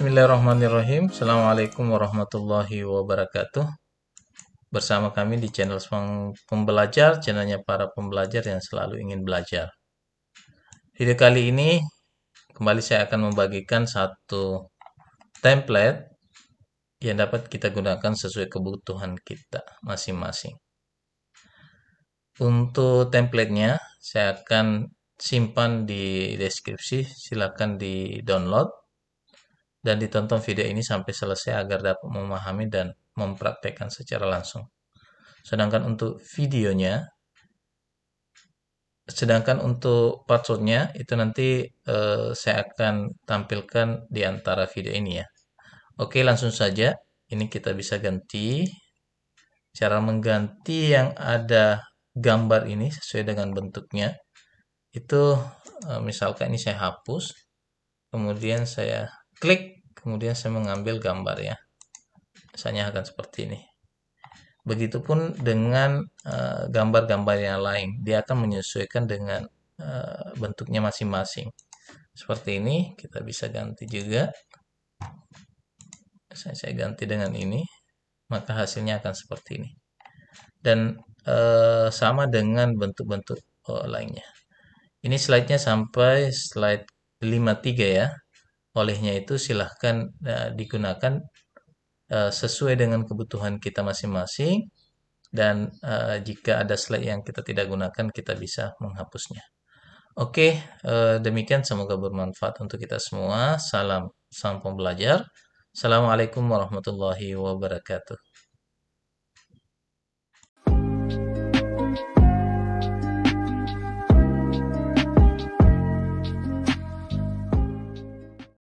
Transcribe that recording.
Bismillahirrahmanirrahim. Assalamualaikum warahmatullahi wabarakatuh. Bersama kami di channel Sang Pembelajar, channelnya para pembelajar yang selalu ingin belajar. Video kali ini kembali saya akan membagikan satu template yang dapat kita gunakan sesuai kebutuhan kita masing-masing. Untuk templatenya saya akan simpan di deskripsi, silakan di download dan ditonton video ini sampai selesai agar dapat memahami dan mempraktekkan secara langsung. Sedangkan untuk passwordnya itu nanti saya akan tampilkan di antara video ini ya. Oke, langsung saja. Ini kita bisa ganti. Cara mengganti yang ada gambar ini sesuai dengan bentuknya. Itu misalkan ini saya hapus. Kemudian saya klik, kemudian saya mengambil gambar ya. Misalnya akan seperti ini. Begitupun dengan gambar-gambar yang lain, dia akan menyesuaikan dengan bentuknya masing-masing. Seperti ini, kita bisa ganti juga. Saya ganti dengan ini, maka hasilnya akan seperti ini. Dan sama dengan bentuk-bentuk lainnya. Ini slide-nya sampai slide 53 ya. Olehnya itu silahkan digunakan sesuai dengan kebutuhan kita masing-masing. Dan jika ada slide yang kita tidak gunakan, kita bisa menghapusnya. Oke, demikian semoga bermanfaat untuk kita semua. Salam sang pembelajar. Assalamualaikum warahmatullahi wabarakatuh.